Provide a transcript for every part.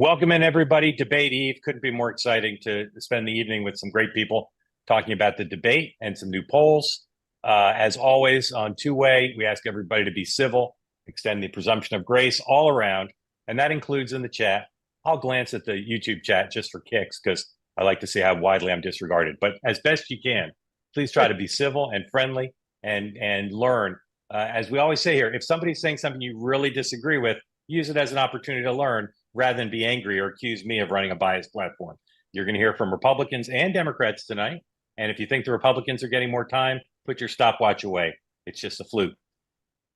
Welcome in, everybody. Debate Eve. Couldn't be more exciting to spend the evening with some great people talking about the debate and some new polls. As always, on two-way, we ask everybody to be civil, extend the presumption of grace all around, and that includes in the chat. I'll glance at the YouTube chat just for kicks because I like to see how widely I'm disregarded. But as best you can, please try to be civil and friendly and learn. As we always say here, if somebody's saying something you really disagree with, use it as an opportunity to learn rather than be angry or accuse me of running a biased platform. You're going to hear from Republicans and Democrats tonight. And if you think the Republicans are getting more time, put your stopwatch away. It's just a fluke.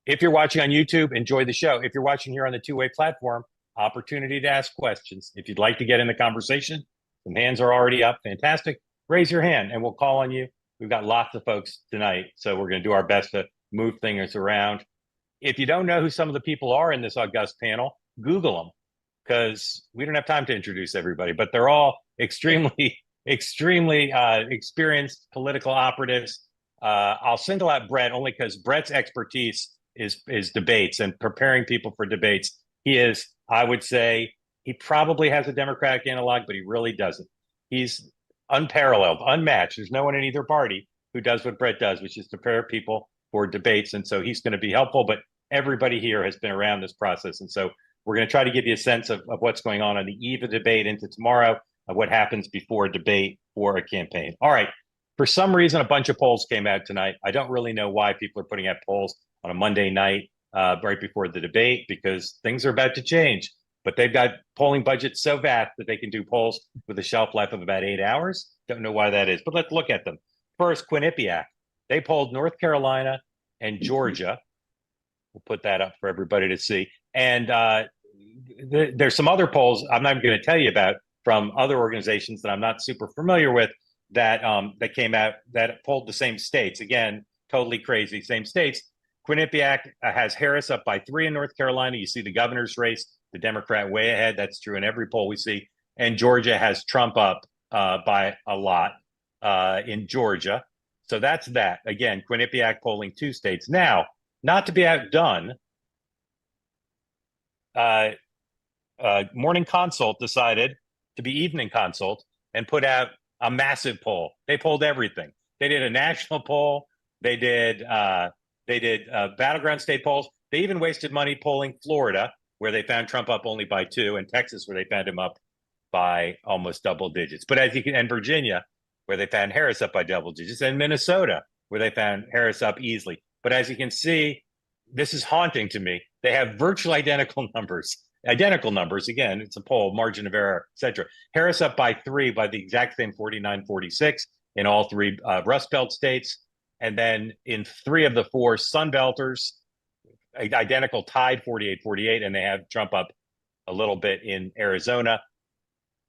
If you're watching on YouTube, enjoy the show. If you're watching here on the two-way platform, opportunity to ask questions. If you'd like to get in the conversation, some hands are already up. Fantastic. Raise your hand and we'll call on you. We've got lots of folks tonight, so we're going to do our best to move things around. If you don't know who some of the people are in this august panel, Google them, because we don't have time to introduce everybody, but they're all extremely experienced political operatives. I'll single out Brett only because Brett's expertise is debates and preparing people for debates. He is, I would say, he probably has a Democratic analog, but he really doesn't. He's unparalleled, unmatched. There's no one in either party who does what Brett does, which is prepare people for debates. And so he's going to be helpful, but everybody here has been around this process. And so we're going to try to give you a sense of what's going on the eve of debate into tomorrow, of what happens before a debate or a campaign. All right. For some reason, a bunch of polls came out tonight. I don't really know why people are putting out polls on a Monday night right before the debate, because things are about to change. But they've got polling budgets so vast that they can do polls with a shelf life of about 8 hours. Don't know why that is, but let's look at them. First, Quinnipiac. They polled North Carolina and Georgia. We'll put that up for everybody to see. And there's some other polls I'm not even going to tell you about from other organizations that I'm not super familiar with that came out that polled the same states. Again, totally crazy, same states. Quinnipiac has Harris up by 3 in North Carolina. You see the governor's race, the Democrat way ahead. That's true in every poll we see. And Georgia has Trump up by a lot in Georgia. So that's that. Again, Quinnipiac polling 2 states. Now, not to be outdone, Morning Consult decided to be Evening Consult and put out a massive poll. They polled everything. They did a national poll. They did battleground state polls. They even wasted money polling Florida, where they found Trump up only by 2, and Texas, where they found him up by almost double digits. But as you can, and Virginia, where they found Harris up by double digits, and Minnesota, where they found Harris up easily. But as you can see, this is haunting to me. They have virtually identical numbers. Again, it's a poll, margin of error, et cetera. Harris up by 3 by the exact same 49-46 in all 3 Rust Belt states. And then in 3 of the 4 Sun Belters, identical tied 48-48, and they have Trump up a little bit in Arizona.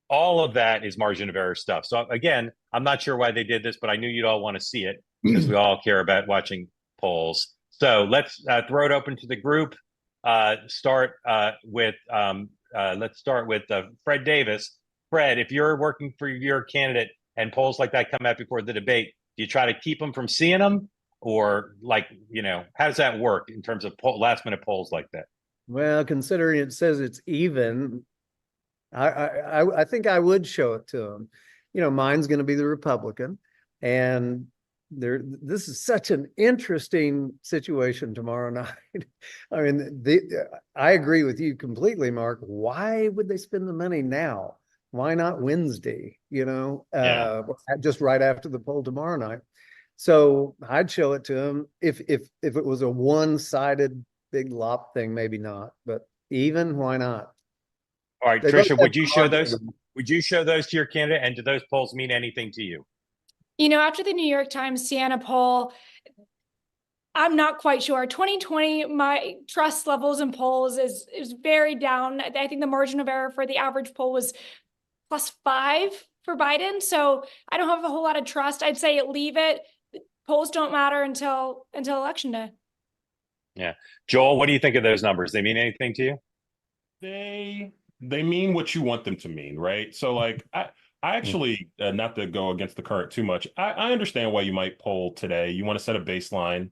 All of that is margin of error stuff. So again, I'm not sure why they did this, but I knew you'd all want to see it because we all care about watching polls. So let's throw it open to the group. Let's start with Fred Davis. Fred, if you're working for your candidate and polls like that come out before the debate, do you try to keep them from seeing them, or how does that work in terms of last minute polls like that? Well, considering it says it's even, I think I would show it to them. Mine's going to be the Republican, and this is such an interesting situation tomorrow night. I mean, I agree with you completely, Mark. Why would they spend the money now? Why not Wednesday? Just right after the poll tomorrow night. So I'd show it to them. If it was a one-sided big lop thing, maybe not, but even, why not? All right, Tricia, would you show those? Would you show those to your candidate? And do those polls mean anything to you? After the New York Times Siena poll, I'm not quite sure. 2020, my trust levels in polls is very down. I think the margin of error for the average poll was +5 for Biden. So I don't have a whole lot of trust. I'd say leave it. Polls don't matter until Election Day. Yeah. Joel, what do you think of those numbers? They mean anything to you? They mean what you want them to mean, right? So I actually, not to go against the current too much, I understand why you might poll today. You want to set a baseline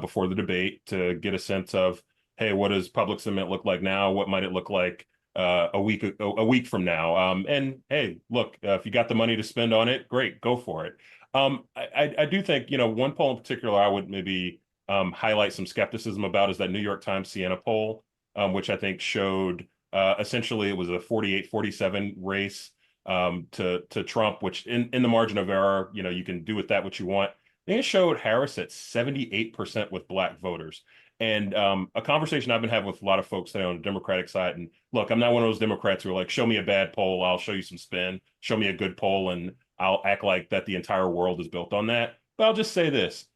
before the debate to get a sense of, hey, what does public sentiment look like now? What might it look like a week from now. And hey, look, if you got the money to spend on it, great, go for it. I do think, one poll in particular I would maybe highlight some skepticism about is that New York Times Siena poll, which I think showed essentially it was a 48-47 race to Trump, which in the margin of error, you can do with that what you want. They showed Harris at 78% with black voters. And a conversation I've been having with a lot of folks today on the Democratic side. And look, I'm not one of those Democrats who are like, show me a bad poll, I'll show you some spin. Show me a good poll, and I'll act like that the entire world is built on that. But I'll just say this.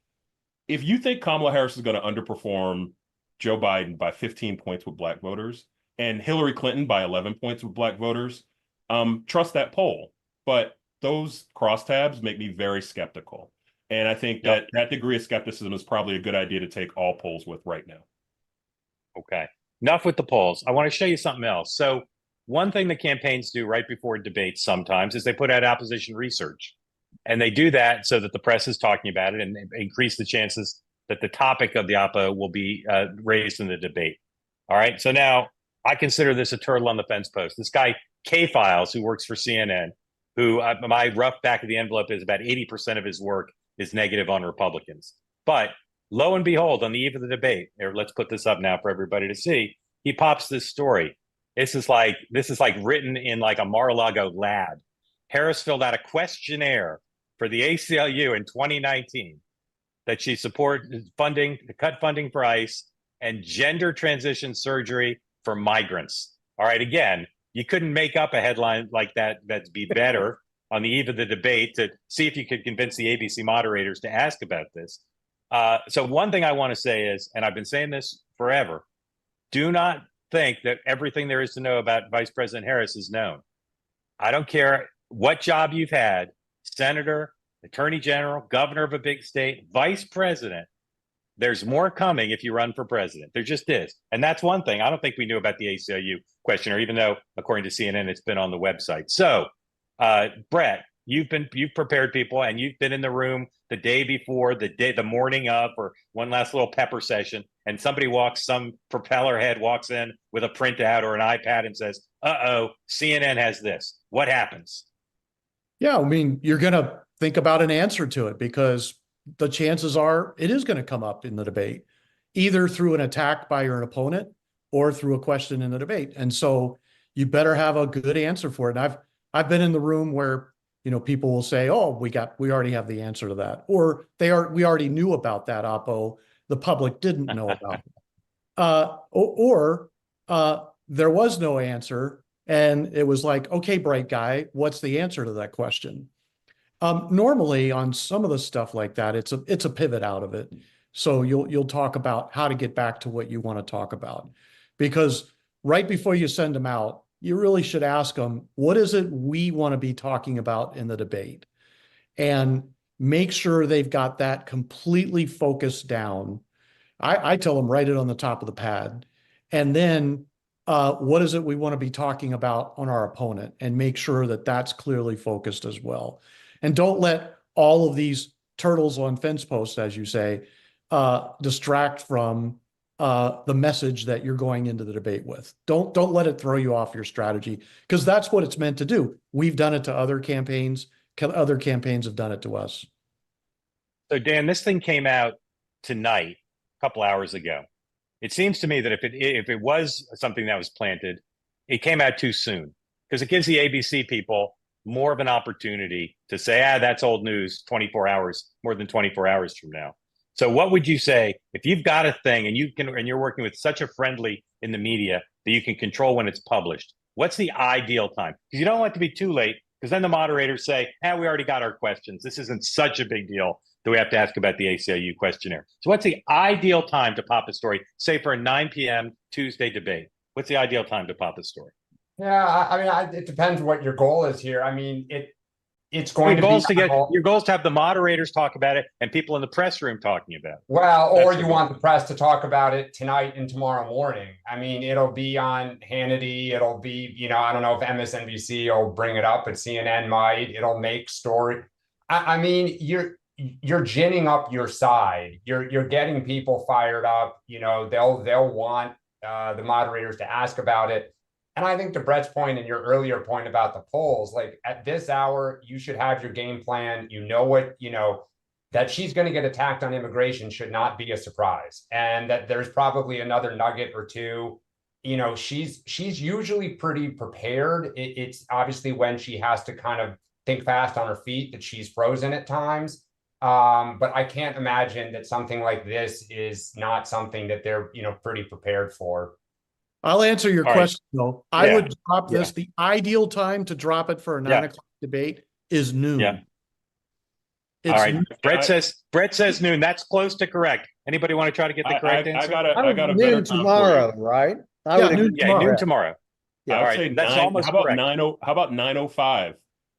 If you think Kamala Harris is going to underperform Joe Biden by 15 points with black voters and Hillary Clinton by 11 points with black voters, trust that poll. But those crosstabs make me very skeptical. And I think that degree of skepticism is probably a good idea to take all polls with right now. Okay. Enough with the polls. I want to show you something else. So one thing the campaigns do right before debates sometimes is they put out opposition research. And they do that so that the press is talking about it and increase the chances that the topic of the oppo will be raised in the debate. All right. So now I consider this a turtle on the fence post. This guy, K-Files, who works for CNN, who my rough back of the envelope is about 80% of his work is negative on Republicans. But lo and behold, on the eve of the debate, let's put this up now for everybody to see, he pops this story. This is like written in like a Mar-a-Lago lab. Harris filled out a questionnaire for the ACLU in 2019 that she supported funding, to cut funding for ICE and gender transition surgery for migrants. All right, again, you couldn't make up a headline like that that'd be better on the eve of the debate to see if you could convince the ABC moderators to ask about this. So one thing I want to say is, and I've been saying this forever, do not think that everything there is to know about Vice President Harris is known. I don't care what job you've had, senator, attorney general, governor of a big state, vice president, there's more coming if you run for president. There just is. And that's one thing. I don't think we knew about the ACLU questionnaire, even though, according to CNN, it's been on the website. So, Brett, you've prepared people, and you've been in the room the day before, the morning of, or one last little pepper session, and some propeller head walks in with a printout or an iPad and says, uh-oh, CNN has this. What happens? Yeah, I mean, you're going to think about an answer to it because the chances are it is going to come up in the debate, either through an attack by your opponent or through a question in the debate. And so you better have a good answer for it. And I've been in the room where, people will say, oh, we already have the answer to that. Or we already knew about that oppo. The public didn't know about it. There was no answer. And it was like, okay, bright guy, what's the answer to that question? Normally on some of the stuff like that, it's a pivot out of it. So you'll talk about how to get back to what you want to talk about, because right before you send them out, you really should ask them, what is it we want to be talking about in the debate? And make sure they've got that completely focused down. I tell them, write it on the top of the pad. And then what is it we want to be talking about on our opponent, and make sure that that's clearly focused as well. And don't let all of these turtles on fence posts, as you say, distract from the message that you're going into the debate with. Don't let it throw you off your strategy, because that's what it's meant to do. We've done it to other campaigns. Other campaigns have done it to us. So Dan, this thing came out tonight, a couple hours ago. It seems to me that if it was something that was planted, it came out too soon, because it gives the ABC people more of an opportunity to say, that's old news more than 24 hours from now. So what would you say if you've got a thing and you're working with such a friendly in the media that you can control when it's published? What's the ideal time? Because you don't want it to be too late, because then the moderators say, we already got our questions. This isn't such a big deal that we have to ask about the ACLU questionnaire. So what's the ideal time to pop a story, say for a 9 p.m. Tuesday debate? What's the ideal time to pop a story? Yeah, I mean, it depends what your goal is here. I mean, it's going your goal is to have the moderators talk about it and people in the press room talking about it. Well, or you want the press to talk about it tonight and tomorrow morning. I mean, it'll be on Hannity. It'll be, I don't know if MSNBC will bring it up, but CNN might. It'll make story. I mean, you're ginning up your side. You're getting people fired up. They'll want the moderators to ask about it. And I think to Brett's point and your earlier point about the polls, like at this hour, you should have your game plan. You know what, that she's going to get attacked on immigration should not be a surprise. And that there's probably another nugget or two. She's usually pretty prepared. It's obviously when she has to kind of think fast on her feet that she's frozen at times. But I can't imagine that something like this is not something that they're, pretty prepared for. I'll answer your All right. question though. I Yeah. would drop this. The ideal time to drop it for a 9 o'clock debate is noon. Yeah. It's All right. noon. Brett says noon. That's close to correct. Anybody want to try to get the correct answer? I got a better Noon time for you. tomorrow, right? I Yeah, would noon agree. Yeah, noon tomorrow. Yeah. I All would right. say That's 9. almost How about correct. 90? How about 9:05?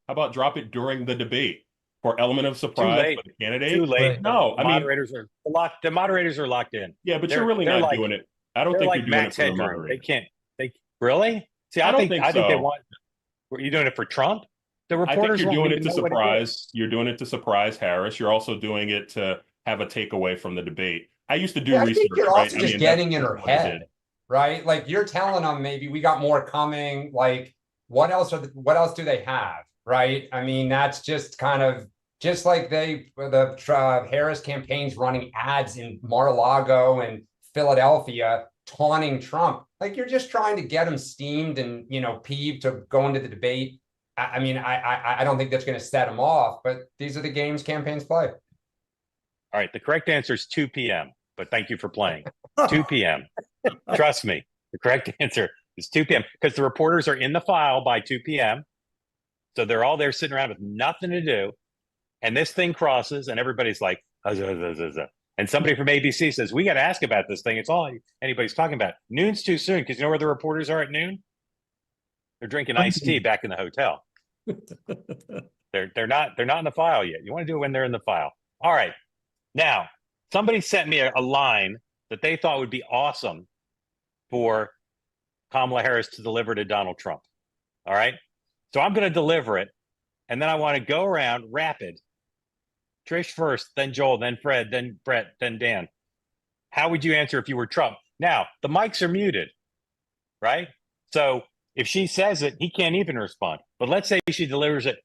How about drop it during the debate for element of Too surprise late. for the candidate? Too late. No, The I mean, moderators are locked. The moderators are locked in. yeah, but They're- you're really they're not like- doing it. I don't They're think like you're doing Max it for the Headroom. They moderator. can't. They really? See, I I don't think think they so. want. Were you doing it for Trump? The I think reporters you're won't doing it even to know what surprise. You're doing it to surprise Harris. You're also doing it to have a takeaway from the debate. I used to do Yeah, I research. think you're right? also just that's getting in her what I did. head, right? Like you're telling them maybe we got more coming. Like what else do they have, right? I mean, that's just kind of just like the Harris campaign's running ads in Mar-a-Lago and Philadelphia taunting Trump. Like you're just trying to get him steamed and peeved to go into the debate. I mean, I don't think that's going to set him off, but these are the games campaigns play. All right. The correct answer is 2 p.m. But thank you for playing. 2 p.m. Trust me. The correct answer is 2 p.m. because the reporters are in the file by 2 p.m. So they're all there sitting around with nothing to do. And this thing crosses and everybody's like, and somebody from ABC says, we got to ask about this thing. It's all anybody's talking about. Noon's too soon because you know where the reporters are at noon? They're drinking iced tea back in the hotel. They're not in the file yet. You want to do it when they're in the file. All right. Now, somebody sent me a line that they thought would be awesome for Kamala Harris to deliver to Donald Trump. All right. So I'm going to deliver it. And then I want to go around rapid. Trish first, then Joel, then Fred, then Brett, then Dan. How would you answer if you were Trump? Now, the mics are muted, right? So if she says it, he can't even respond. But let's say she delivers it.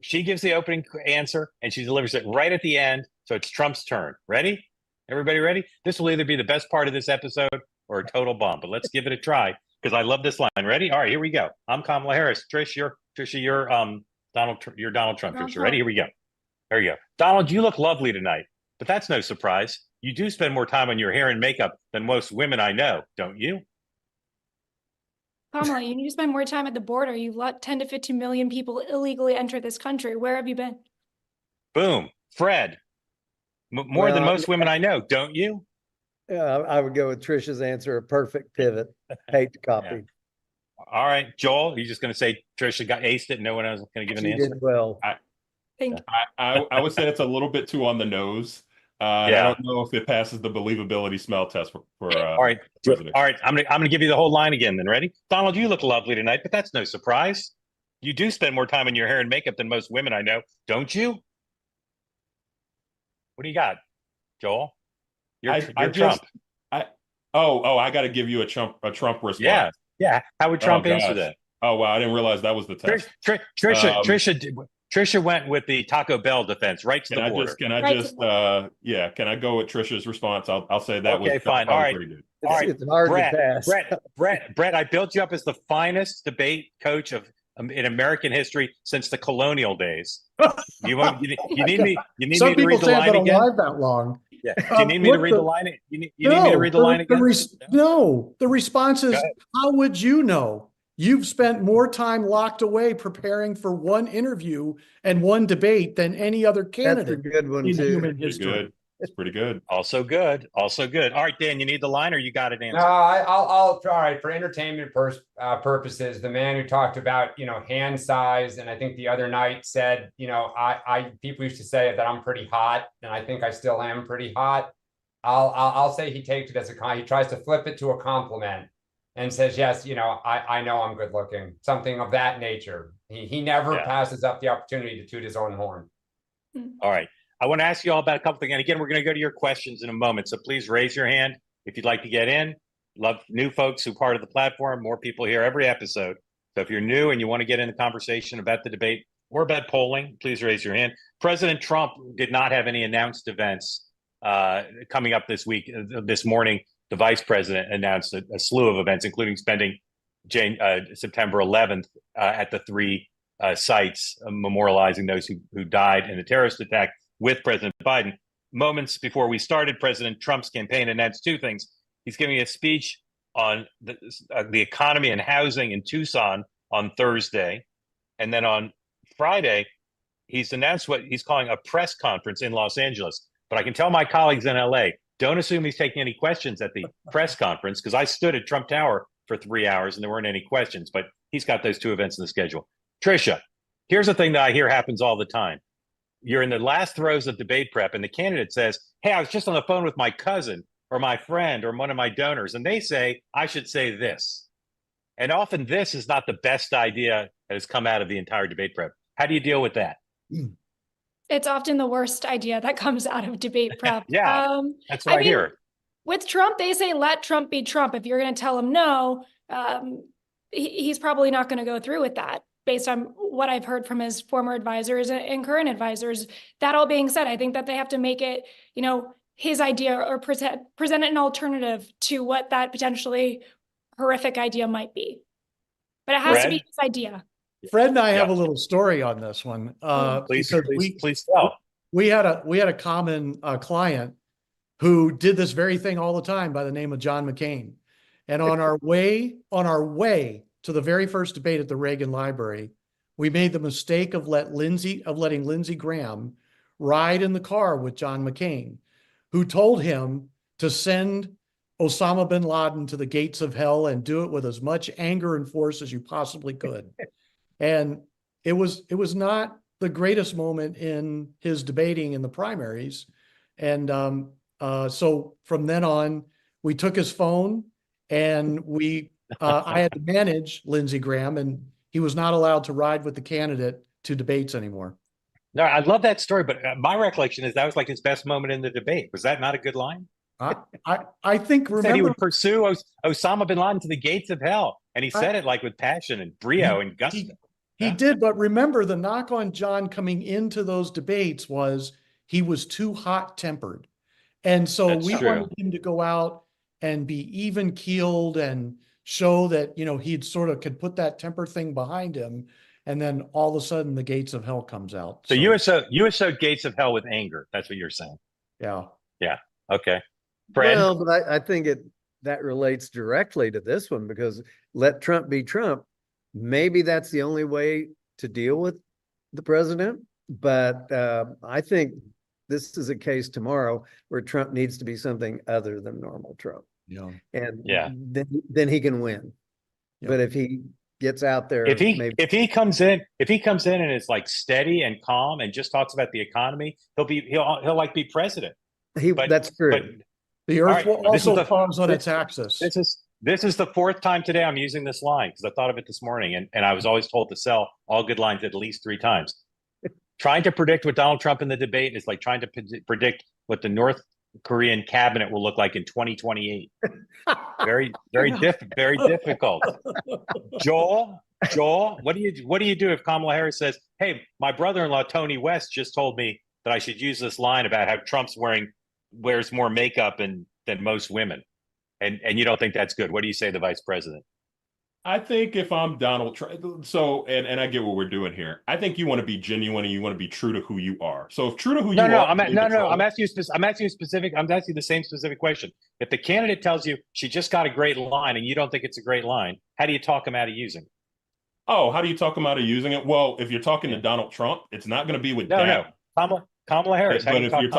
She gives the opening answer and she delivers it right at the end. So it's Trump's turn. Ready? Everybody ready? This will either be the best part of this episode or a total bomb, but let's give it a try because I love this line. Ready? All right, here we go. I'm Kamala Harris. Trish, you're Donald Trump. Trish. Ready? Here we go. There you go. Donald, you look lovely tonight, but that's no surprise. You do spend more time on your hair and makeup than most women I know, don't you? Kamala, you need to spend more time at the border. You've let 10 to 15 million people illegally enter this country. Where have you been? Boom. Fred, more than most women I know, don't you? Yeah, I would go with Trisha's answer, a perfect pivot. Hate to copy. Yeah. All right, Joel, you're just going to say Trisha got aced it. No one else is going to give an She answer. did well. I would say it's a little bit too on the nose. I don't know if it passes the believability smell test for all right. president. All right. I'm gonna give you the whole line again then. Ready? Donald, you look lovely tonight, but that's no surprise. You do spend more time on your hair and makeup than most women I know, don't you? What do you got, Joel? You're Trump. I got to give you a Trump response. Yeah. How would Trump answer that? Oh wow, I didn't realize that was the test. Trisha went with the Taco Bell defense right to the border. Can I go with Trisha's response? I'll say that was fine. All right. pretty good. It's hard to pass. Brett, I built you up as the finest debate coach in American history since the colonial days. You need me Some to read people the say I've line been again? alive that long. Yeah. Do you need me to read the line? You need me to read the line again? No, the response is, how would you know? You've spent more time locked away preparing for one interview and one debate than any other That's a candidate good one in too. human Pretty history. good. It's pretty good. Also good. All right, Dan, you need the line or you got it answered? No, I'll try for entertainment purposes. The man who talked about, hand size, and I think the other night said, I people used to say that I'm pretty hot, and I think I still am pretty hot. I'll say he takes it as he tries to flip it to a compliment and says, yes, I know I'm good looking, something of that nature. He never passes up the opportunity to toot his own horn. All right. I want to ask you all about a couple things. And again, we're going to go to your questions in a moment. So please raise your hand if you'd like to get in. Love new folks who are part of the platform. More people here every episode. So if you're new and you want to get in the conversation about the debate or about polling, please raise your hand. President Trump did not have any announced events coming up this week. This morning, the vice president announced a slew of events, including spending September 11th at the three sites, memorializing those who died in the terrorist attack with President Biden. Moments before we started, President Trump's campaign announced two things. He's giving a speech on the economy and housing in Tucson on Thursday. And then on Friday, he's announced what he's calling a press conference in Los Angeles. But I can tell my colleagues in LA, don't assume he's taking any questions at the press conference, because I stood at Trump Tower for 3 hours and there weren't any questions. But he's got those two events in the schedule. Tricia, here's the thing that I hear happens all the time. You're in the last throes of debate prep and the candidate says, hey, I was just on the phone with my cousin or my friend or one of my donors, and they say, I should say this. And often this is not the best idea that has come out of the entire debate prep. How do you deal with that? It's often the worst idea that comes out of debate prep. Yeah, that's what I mean, hear. With Trump, they say, let Trump be Trump. If you're going to tell him no, he's probably not going to go through with that, based on what I've heard from his former advisors and current advisors. That all being said, I think that they have to make it, his idea, or present an alternative to what that potentially horrific idea might be. But it has to be his idea. Fred and I have a little story on this one. Please because tell. We had a common client who did this very thing all the time by the name of John McCain. And on our way to the very first debate at the Reagan Library, we made the mistake of letting Lindsey Graham ride in the car with John McCain, who told him to send Osama bin Laden to the gates of hell and do it with as much anger and force as you possibly could. And it was not the greatest moment in his debating in the primaries. And so from then on, we took his phone and I had to manage Lindsey Graham, and he was not allowed to ride with the candidate to debates anymore. No, I love that story, but my recollection is that was like his best moment in the debate. Was that not a good line? I think, He said he would pursue Osama bin Laden to the gates of hell. And he said it like with passion and brio and gusto. He did, but remember, the knock on John coming into those debates was he was too hot-tempered. And so we wanted him to go out and be even-keeled and show that, he'd sort of could put that temper thing behind him. And then all of a sudden the gates of hell comes out. So you associate gates of hell with anger. That's what you're saying. Yeah. Yeah. Okay. Fred? Well, but I think that relates directly to this one, because let Trump be Trump. Maybe that's the only way to deal with the president. But I think this is a case tomorrow where Trump needs to be something other than normal Trump. Yeah. And then he can win. Yeah. But if he gets out there, if he comes in and is like steady and calm and just talks about the economy, he'll like be president. That's true. But the earth will also pause on its axis. This is the fourth time today I'm using this line, because I thought of it this morning, and I was always told to sell all good lines at least 3 times. Trying to predict what Donald Trump in the debate is like trying to predict what the North Korean cabinet will look like in 2028. Very difficult. Joel, what do you do if Kamala Harris says, "Hey, my brother-in-law Tony West just told me that I should use this line about how Trump's wears more makeup than most women," and you don't think that's good? What do you say to the vice president? I think if I'm Donald Trump, and I get what we're doing here. I think you want to be genuine and you want to be true to who you are. So if true to who you are, I'm asking you the same specific question. If the candidate tells you she just got a great line and you don't think it's a great line, how do you talk him out of using it? Oh, how do you talk him out of using it? Well, if you're talking to Donald Trump, it's not going to be with Kamala Harris. But if you're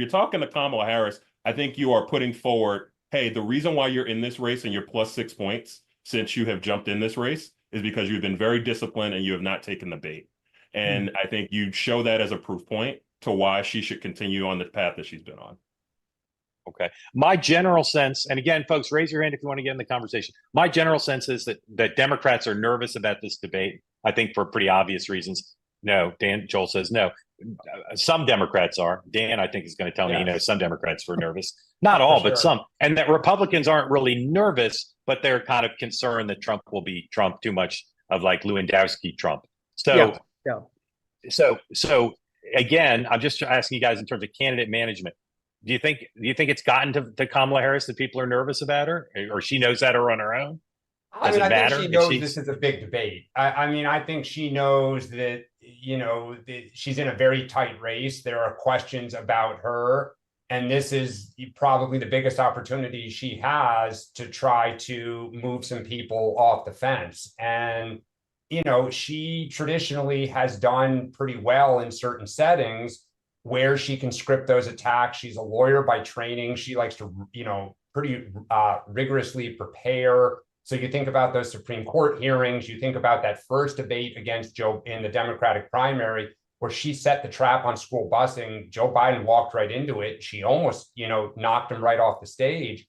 talking to Kamala Harris, I think you are putting forward, hey, the reason why you're in this race and you're plus 6 points since you have jumped in this race is because you've been very disciplined and you have not taken the bait. And I think you show that as a proof point to why she should continue on the path that she's been on. Okay. My general sense, and again, folks, raise your hand if you want to get in the conversation. My general sense is that Democrats are nervous about this debate, I think for pretty obvious reasons. No, Joel says no. some Democrats are. Dan, I think, is going to tell me he Yes. knows some Democrats were nervous. Not For all, sure. but some. And that Republicans aren't really nervous, but they're kind of concerned that Trump will be Trump too much of like Lewandowski Trump. So, Yeah. so again, I'm just asking you guys in terms of candidate management. Do you think it's gotten to Kamala Harris that people are nervous about her, or she knows that or on her own? I Does mean, it I think matter she if knows she's- this is a big debate. I mean, I think she knows that, you know, that she's in a very tight race. There are questions about her, and this is probably the biggest opportunity she has to try to move some people off the fence. And, you know, she traditionally has done pretty well in certain settings where she can script those attacks. She's a lawyer by training. She likes to, you know, pretty rigorously prepare. So you think about those Supreme Court hearings, you think about that first debate against Joe in the Democratic primary, where she set the trap on school busing. Joe Biden walked right into it. She almost, you know, knocked him right off the stage.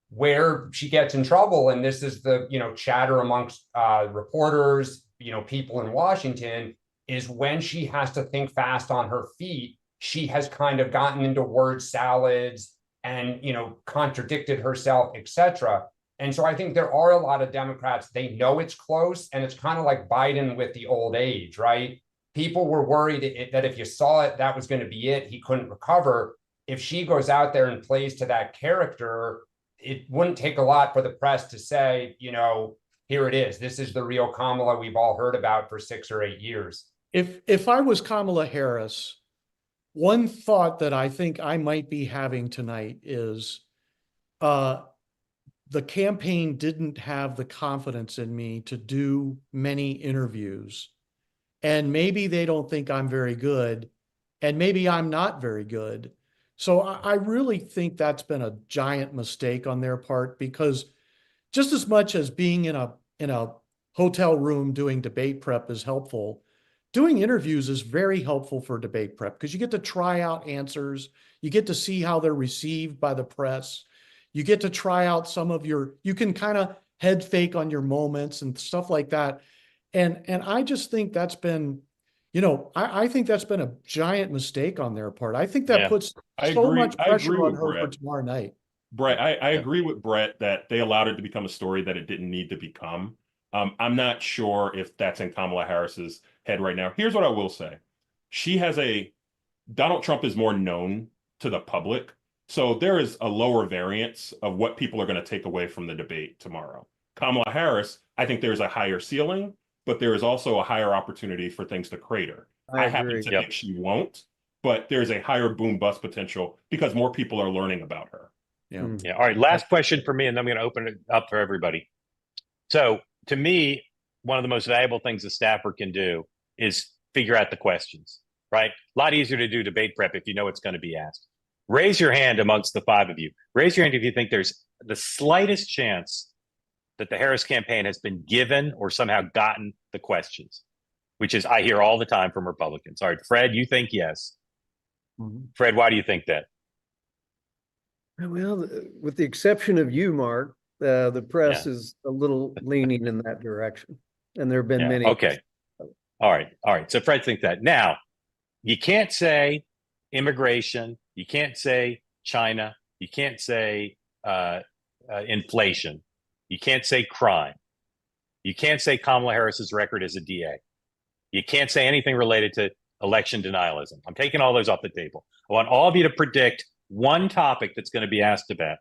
Where she gets in trouble, and this is the, you know, chatter amongst reporters, you know, people in Washington, is when she has to think fast on her feet. She has kind of gotten into word salads and, you know, contradicted herself, etc. And so I think there are a lot of Democrats, they know it's close, and it's kind of like Biden with the old age, right? People were worried that if you saw it, that was going to be it. He couldn't recover. If she goes out there and plays to that character, it wouldn't take a lot for the press to say, you know, here it is. This is the real Kamala we've all heard about for 6 or 8 years. If I was Kamala Harris, one thought that I think I might be having tonight is the campaign didn't have the confidence in me to do many interviews. And maybe they don't think I'm very good, and maybe I'm not very good. So I really think that's been a giant mistake on their part, because just as much as being in a hotel room doing debate prep is helpful, doing interviews is very helpful for debate prep, because you get to try out answers, you get to see how they're received by the press, you get to try out you can kind of head fake on your moments and stuff like that. And I just think that's been, you know, I think that's been a giant mistake on their part. I think that puts so much pressure on her for tomorrow night. Brett, I agree with Brett that they allowed it to become a story that it didn't need to become. I'm not sure if that's in Kamala Harris's head right now. Here's what I will say. Donald Trump is more known to the public. So there is a lower variance of what people are going to take away from the debate tomorrow. Kamala Harris, I think there's a higher ceiling, but there is also a higher opportunity for things to crater. I happen to think she won't, but there's a higher boom bust potential because more people are learning about her. Yeah. Yeah. All right. Last question for me, and then I'm going to open it up for everybody. So to me, one of the most valuable things a staffer can do is figure out the questions, right? A lot easier to do debate prep if you know what's going to be asked. Raise your hand amongst the 5 of you. Raise your hand if you think there's the slightest chance that the Harris campaign has been given or somehow gotten the questions, which is I hear all the time from Republicans. All right, Fred, you think yes. Mm-hmm. Fred, why do you think that? Well, with the exception of you, Mark, the press is a little leaning in that direction. And there have been many. Okay. All right. So Fred thinks that. Now, you can't say immigration. You can't say China. You can't say inflation. You can't say crime. You can't say Kamala Harris's record as a DA. You can't say anything related to election denialism. I'm taking all those off the table. I want all of you to predict one topic that's going to be asked about.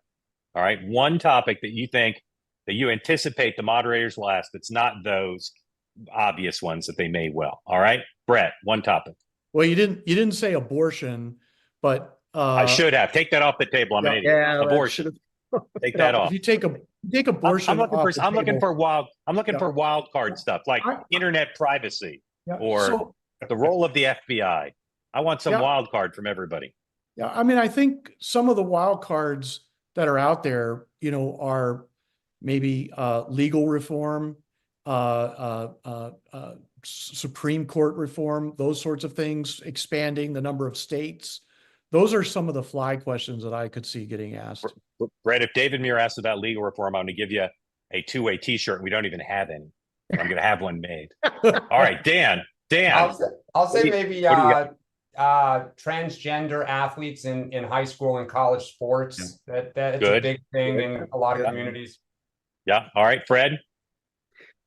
All right. One topic that you think that you anticipate the moderators will ask that's not those obvious ones that they may well. All right. Brett, one topic. Well, you didn't say abortion, but I should have. Take that off the table. I'm an idiot. Abortion. Take that off. If you take abortion, I'm looking for wild card stuff like internet privacy or the role of the FBI. I want some wild card from everybody. Yeah, I mean, I think some of the wild cards that are out there, you know, are maybe legal reform, Supreme Court reform, those sorts of things, expanding the number of states. Those are some of the fly questions that I could see getting asked. Brett, if David Muir asks about legal reform, I'm going to give you a two-way T-shirt. And we don't even have any. I'm going to have one made. All right, Dan. I'll say maybe transgender athletes in high school and college sports. That it's a Good. big thing in a lot of communities. Yeah. All right, Fred.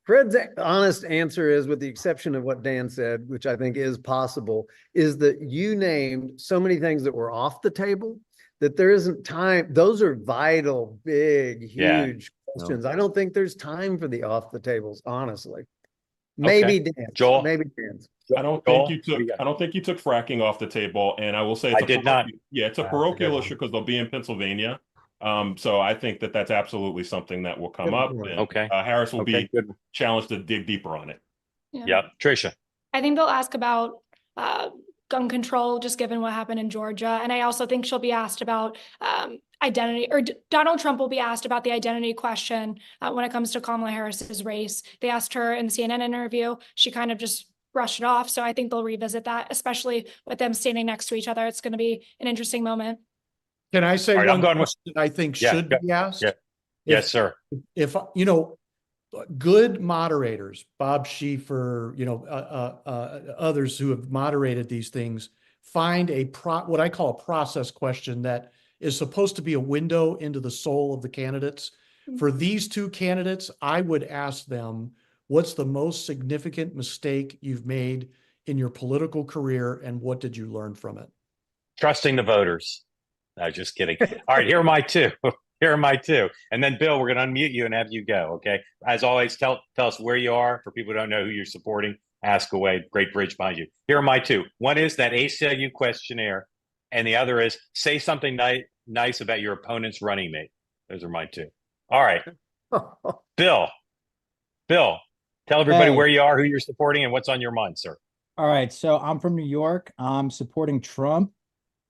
Fred's honest answer is, with the exception of what Dan said, which I think is possible, is that you named so many things that were off the table that there isn't time. Those are vital, big, Yeah. huge questions. I don't think there's time for the off the tables, honestly. Maybe Dan's. Joel? Maybe Dan's. I don't Joel, think you what do took. you got? I don't think you took fracking off the table, and I will say it's I did not. Yeah, it's a That's a good parochial one. issue because they'll be in Pennsylvania. So I think that that's absolutely something that will come Good up. point. And, Okay. Harris will Okay, be good. challenged to dig deeper on it. Yep. Tricia. I think they'll ask about gun control, just given what happened in Georgia. And I also think she'll be asked about identity, or Donald Trump will be asked about the identity question when it comes to Kamala Harris's race. They asked her in the CNN interview. She kind of just brushed it off. So I think they'll revisit that, especially with them standing next to each other. It's going to be an interesting moment. Can I say All right, I'm one going with- question I think Yeah, should go- be asked? yeah. Yes, sir. If, you know, good moderators, Bob Schieffer, others who have moderated these things, find what I call a process question that is supposed to be a window into the soul of the candidates. For these two candidates, I would ask them, what's the most significant mistake you've made in your political career, and what did you learn from it? Trusting the voters. No, just kidding. All right, here are my two. Here are my two. And then, Bill, we're going to unmute you and have you go. Okay. As always, tell us where you are. For people who don't know who you're supporting, ask away. Great bridge behind you. Here are my two. One is that ACLU questionnaire, and the other is say something nice about your opponent's running mate. Those are my two. All right. Bill, tell everybody Hey. where you are, who you're supporting, and what's on your mind, sir. All right, so I'm from New York. I'm supporting Trump.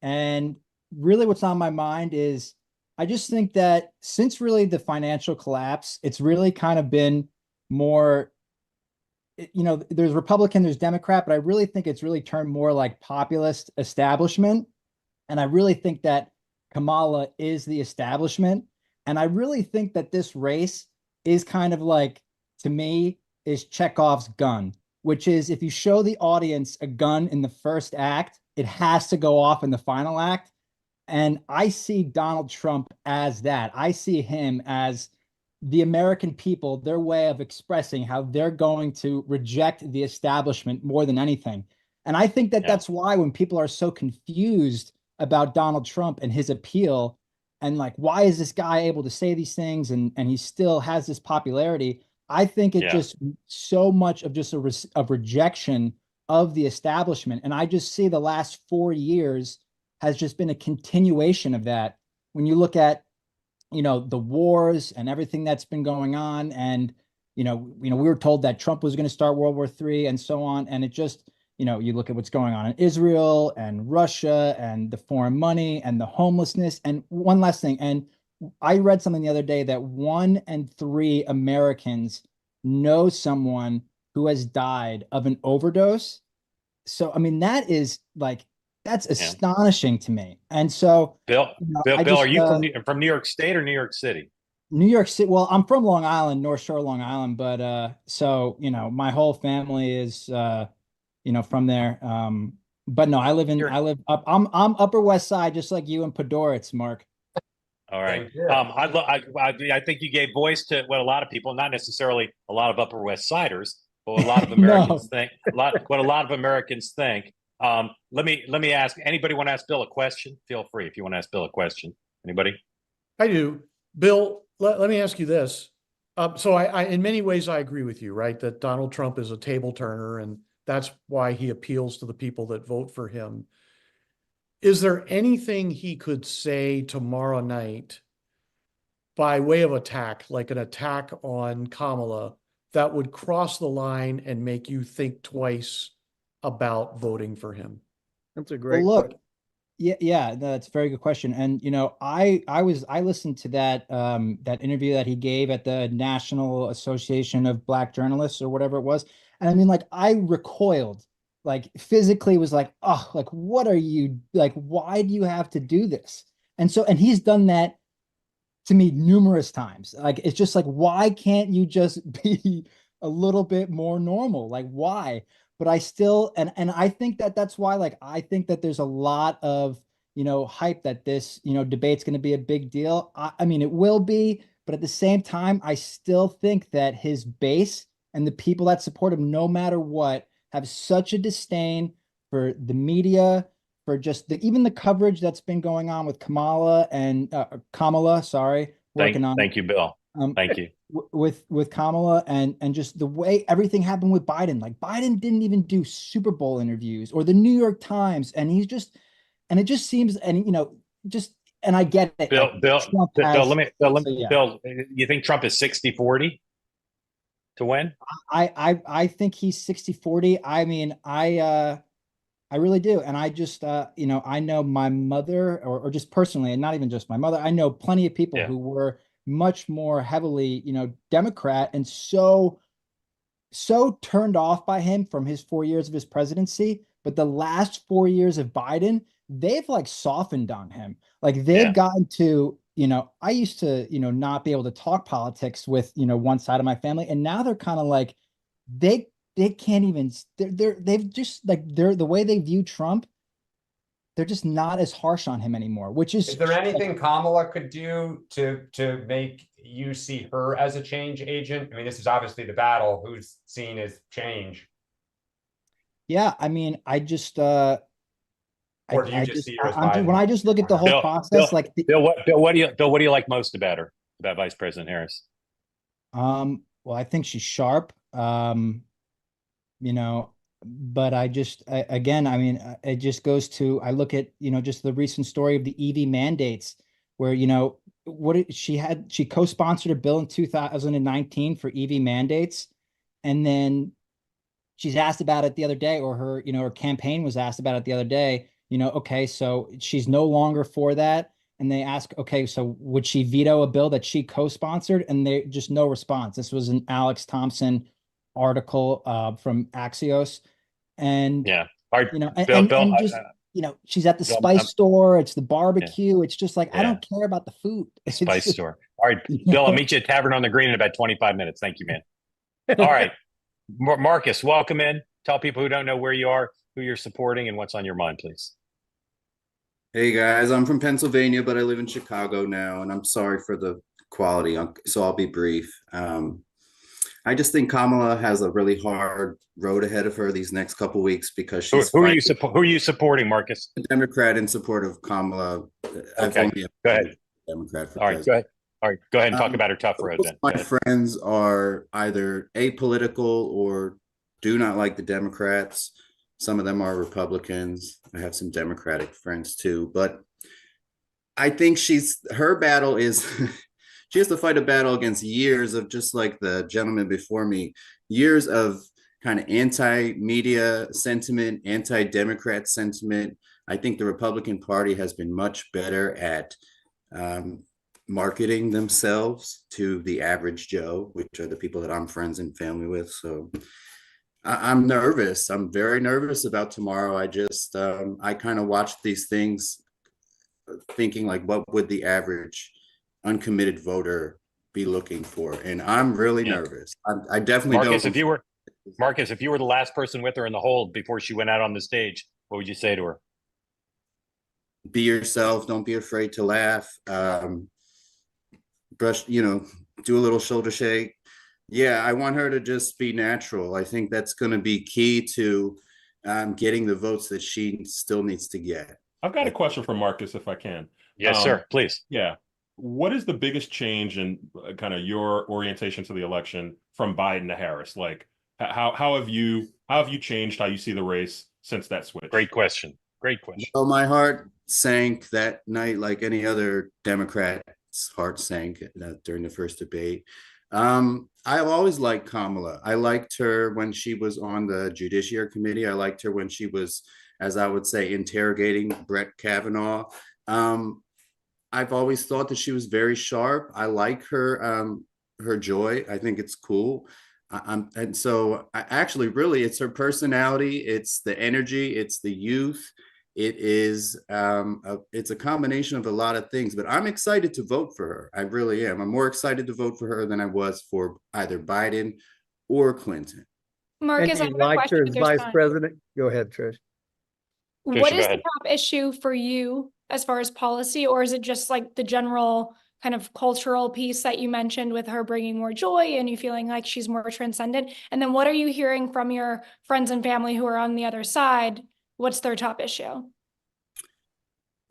And really what's on my mind is I just think that since really the financial collapse, it's really kind of been more, there's Republican, there's Democrat, but I really think it's really turned more like populist establishment. And I really think that Kamala is the establishment. And I really think that this race is kind of like, to me, is Chekhov's gun, which is if you show the audience a gun in the first act, it has to go off in the final act. And I see Donald Trump as that. I see him as the American people, their way of expressing how they're going to reject the establishment more than anything. And I think that that's why when people are so confused about Donald Trump and his appeal, and like, why is this guy able to say these things and he still has this popularity? I think it just so much of just a rejection of the establishment. And I just see the last 4 years has just been a continuation of that. When you look at, the wars and everything that's been going on, and, we were told that Trump was going to start World War III and so on. And it just, you look at what's going on in Israel and Russia and the foreign money and the homelessness. And one last thing. And I read something the other day that 1 in 3 Americans know someone who has died of an overdose. So, I mean, that's astonishing to me. And so, Bill, are you from New York State or New York City? New York City. Well, I'm from Long Island, North Shore, Long Island, but so, my whole family is from there. But no, I'm Upper West Side, just like you in Padoritz, Mark. All right. I think you gave voice to what a lot of people, not necessarily a lot of Upper West Siders, but what a lot of Americans think. What a lot of Americans think. Let me ask. Anybody want to ask Bill a question? Feel free if you want to ask Bill a question. Anybody? I do. Bill, let me ask you this. So I in many ways I agree with you, right? That Donald Trump is a table turner, and that's why he appeals to the people that vote for him. Is there anything he could say tomorrow night by way of attack, like an attack on Kamala, that would cross the line and make you think twice about voting for him? That's a great Well, look, question. yeah, that's a very good question. And I listened to that interview that he gave at the National Association of Black Journalists or whatever it was. And I mean, like, I recoiled, like physically was like, oh, like, what are you, like, why do you have to do this? And he's done that to me numerous times. Like, it's just like, why can't you just be a little bit more normal? Like, why? but I still, and I think that that's why, like, I think that there's a lot of, hype that this, debate's going to be a big deal. I mean, it will be, but at the same time, I still think that his base and the people that support him, no matter what, have such a disdain for the media, for just even the coverage that's been going on with Kamala, sorry, working on Thank you, Bill. um, Thank you. with Kamala and just the way everything happened with Biden. Like Biden didn't even do Super Bowl interviews or the New York Times, and and it just seems, and just, and I get it. Bill, Like Bill, Trump Bill, has, Bill, so yeah, Bill, you think Trump is 60-40 to win? I think he's 60-40. I mean, I really do. And I just, I know my mother, or just personally, and not even just my mother, I know plenty of people Yeah. who were much more heavily, Democrat, and so turned off by him from his 4 years of his presidency. But the last 4 years of Biden, they've like softened on him. Like they've Yeah. gotten to, I used to, not be able to talk politics with, one side of my family. And now they're kind of like, they can't even, they've just like, the way they view Trump, they're just not as harsh on him anymore, which is Is there anything Kamala could do to make you see her as a change agent? I mean, this is obviously the battle. Who's seen as change? yeah, I mean, I just, Or do you I just just, see her as I'm just, when Biden? I just look at the whole Bill, process, like, Bill, what do you like most about her, about Vice President Harris? well, I think she's sharp. You know, but again, I mean, it just goes to, I look at, just the recent story of the EV mandates where, she co-sponsored a bill in 2019 for EV mandates. And then she's asked about it the other day, or her campaign was asked about it the other day, okay, so she's no longer for that. And they ask, okay, so would she veto a bill that she co-sponsored? And they just no response. This was an Alex Thompson article from Axios. And, Yeah. All right, and, Bill, and, Bill, and just, she's at the Bill, spice store, it's the yeah, barbecue. It's just like, I yeah, don't care about the food. It's Spice just, store. All right, Bill, I'll meet you at Tavern on the Green in about 25 minutes. Thank you, man. All right, Marcus, welcome in. Tell people who don't know where you are, who you're supporting, and what's on your mind, please. Hey guys, I'm from Pennsylvania, but I live in Chicago now, and I'm sorry for the quality, so I'll be brief. I just think Kamala has a really hard road ahead of her these next couple weeks because she's Who are you supporting, Marcus? a Democrat in support of Kamala. I've Okay, only go ahead. Democrat for All right, president. go ahead. All right, go ahead and talk about her tough road Most then. of my friends are either apolitical or do not like the Democrats. Some of them are Republicans. I have some Democratic friends too, but I think her battle is she has to fight a battle against years of, just like the gentleman before me, years of kind of anti-media sentiment, anti-Democrat sentiment. I think the Republican Party has been much better at marketing themselves to the average Joe, which are the people that I'm friends and family with. So I'm nervous. I'm very nervous about tomorrow. I kind of watch these things thinking like, what would the average uncommitted voter be looking for? And I'm really nervous. I definitely Marcus, don't. Marcus, if you were the last person with her in the hold before she went out on the stage, what would you say to her? Be yourself. Don't be afraid to laugh. Brush, do a little shoulder shake. Yeah, I want her to just be natural. I think that's going to be key to getting the votes that she still needs to get. I've got a question for Marcus, if I can. Yes, sir. Please. Yeah. What is the biggest change in kind of your orientation to the election from Biden to Harris? Like, how have you changed how you see the race since that switch? Great question. Great question. Well, my heart sank that night, like any other Democrat's heart sank during the first debate. I've always liked Kamala. I liked her when she was on the Judiciary Committee. I liked her when she was, as I would say, interrogating Brett Kavanaugh. I've always thought that she was very sharp. I like her joy. I think it's cool. And so actually, really, it's her personality. It's the energy. It's the youth. It is it's a combination of a lot of things, but I'm excited to vote for her. I really am. I'm more excited to vote for her than I was for either Biden or Clinton. Marcus, I you have a liked question her if as there's vice time. president? Go ahead, Trish. What go is the ahead. top issue for you as far as policy, or is it just like the general kind of cultural piece that you mentioned with her bringing more joy and you feeling like she's more transcendent? And then what are you hearing from your friends and family who are on the other side? What's their top issue?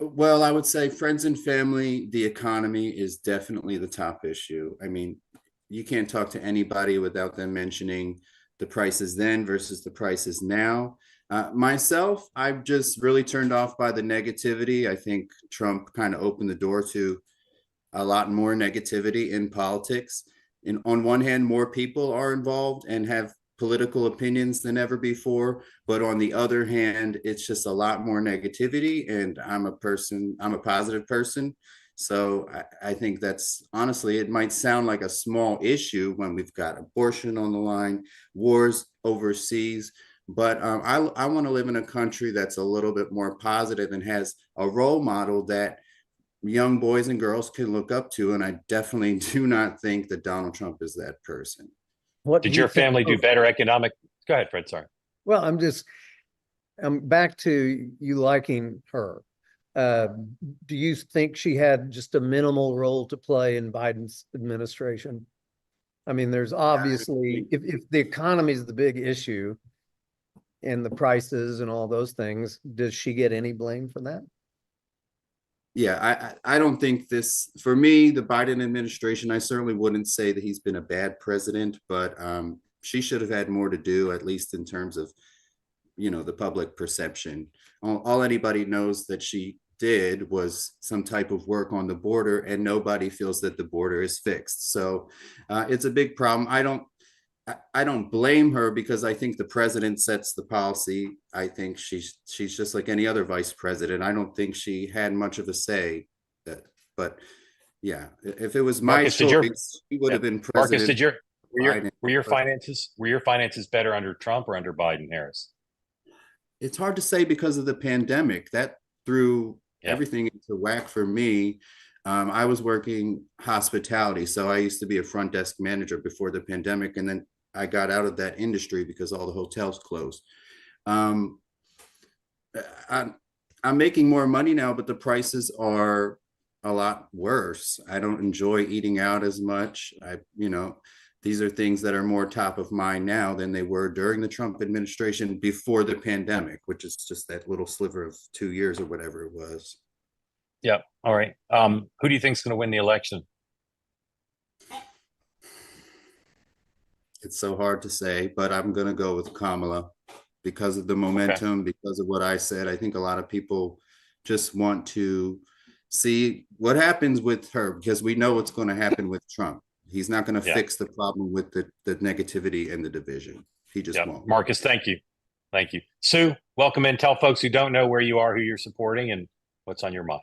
Well, I would say friends and family, the economy is definitely the top issue. I mean, you can't talk to anybody without them mentioning the prices then versus the prices now. Myself, I've just really turned off by the negativity. I think Trump kind of opened the door to a lot more negativity in politics. And on one hand, more people are involved and have political opinions than ever before. But on the other hand, it's just a lot more negativity. And I'm a positive person. So I think that's honestly, it might sound like a small issue when we've got abortion on the line, wars overseas. But I want to live in a country that's a little bit more positive and has a role model that young boys and girls can look up to. And I definitely do not think that Donald Trump is that person. What Did do you your think family do of- better economic? Go ahead, Fred. Sorry. Well, I'm back to you liking her. Do you think she had just a minimal role to play in Biden's administration? I mean, there's obviously, if the economy is the big issue and the prices and all those things, does she get any blame for that? Yeah, I don't think this, for me, the Biden administration, I certainly wouldn't say that he's been a bad president, but she should have had more to do, at least in terms of, the public perception. All anybody knows that she did was some type of work on the border, and nobody feels that the border is fixed. So it's a big problem. I don't blame her because I think the president sets the policy. I think she's just like any other vice president. I don't think she had much of a say. But yeah, if it was my Marcus, choice, she would have been Marcus, president. were your finances better under Trump or under Biden, Harris? It's hard to say because of the pandemic. That threw everything into whack for me. I was working hospitality, so I used to be a front desk manager before the pandemic, and then I got out of that industry because all the hotels closed. I'm making more money now, but the prices are a lot worse. I don't enjoy eating out as much. These are things that are more top of mind now than they were during the Trump administration before the pandemic, which is just that little sliver of 2 years or whatever it was. Yeah. All right. Who do you think is going to win the election? It's so hard to say, but I'm going to go with Kamala because of the momentum, because of what I said. I think a lot of people just want to see what happens with her because we know what's going to happen with Trump. He's not going to fix the problem with the negativity and the division. He just won't. Marcus, thank you. Thank you. Sue, welcome in. Tell folks who don't know where you are, who you're supporting, and what's on your mind.